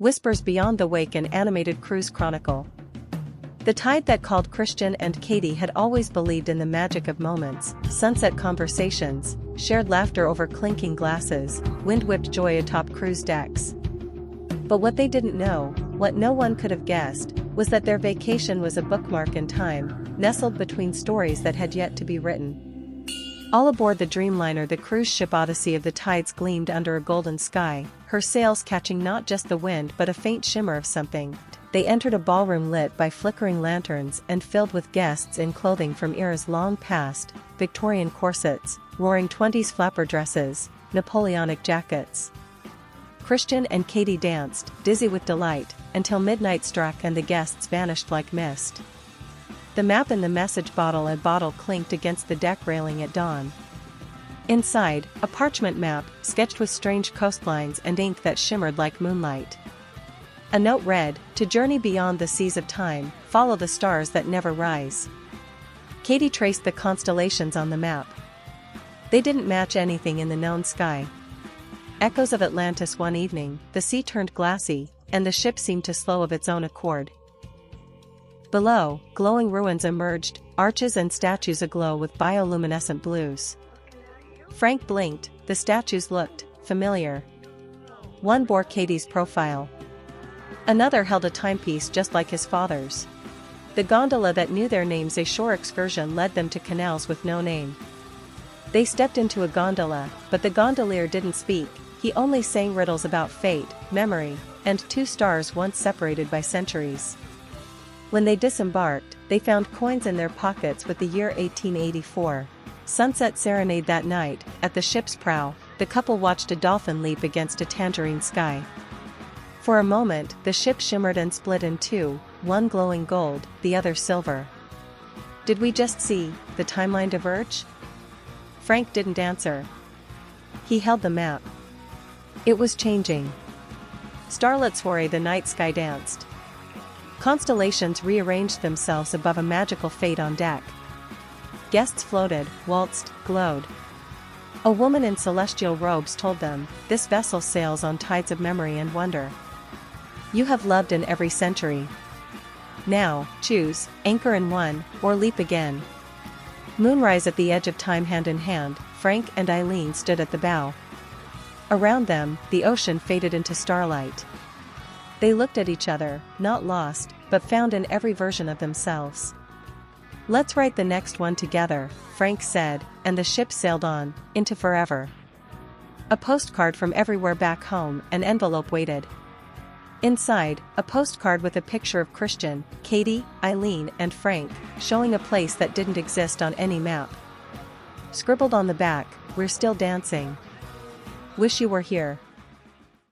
Whispers beyond the wake, an animated cruise chronicle. The tide that called Christian and Katie had always believed in the magic of moments, sunset conversations, shared laughter over clinking glasses, wind-whipped joy atop cruise decks. But what they didn't know, what no one could have guessed, was that their vacation was a bookmark in time, nestled between stories that had yet to be written. All aboard the Dreamliner, the cruise ship Odyssey of the tides gleamed under a golden sky, her sails catching not just the wind but a faint shimmer of something. They entered a ballroom lit by flickering lanterns and filled with guests in clothing from eras long past, Victorian corsets, roaring 20s flapper dresses, Napoleonic jackets. Christian and Katie danced, dizzy with delight, until midnight struck and the guests vanished like mist. The map in the message bottle clinked against the deck railing at dawn. Inside, a parchment map, sketched with strange coastlines and ink that shimmered like moonlight. A note read, "To journey beyond the seas of time, follow the stars that never rise." Katie traced the constellations on the map. They didn't match anything in the known sky. Echoes of Atlantis one evening, the sea turned glassy, and the ship seemed to slow of its own accord. Below, glowing ruins emerged, arches and statues aglow with bioluminescent blues. Frank blinked, the statues looked familiar. One bore Katie's profile. Another held a timepiece just like his father's. The gondola that knew their names, a shore excursion, led them to canals with no name. They stepped into a gondola, but the gondolier didn't speak, he only sang riddles about fate, memory, and two stars once separated by centuries. When they disembarked, they found coins in their pockets with the year 1884. Sunset serenade that night, at the ship's prow, the couple watched a dolphin leap against a tangerine sky. For a moment, the ship shimmered and split in two, one glowing gold, the other silver. Did we just see the timeline diverge? Frank didn't answer. He held the map. It was changing. Starlit soiree, the night sky danced. Constellations rearranged themselves above a magical fate on deck. Guests floated, waltzed, glowed. A woman in celestial robes told them, "This vessel sails on tides of memory and wonder. You have loved in every century. Now, choose, anchor in one, or leap again." Moonrise at the edge of time, hand in hand, Frank and Eileen stood at the bow. Around them, the ocean faded into starlight. They looked at each other, not lost, but found in every version of themselves. "Let's write the next one together," Frank said, and the ship sailed on, into forever. A postcard from everywhere back home, an envelope waited. Inside, a postcard with a picture of Christian, Katie, Eileen, and Frank, showing a place that didn't exist on any map. Scribbled on the back, "We're still dancing. Wish you were here."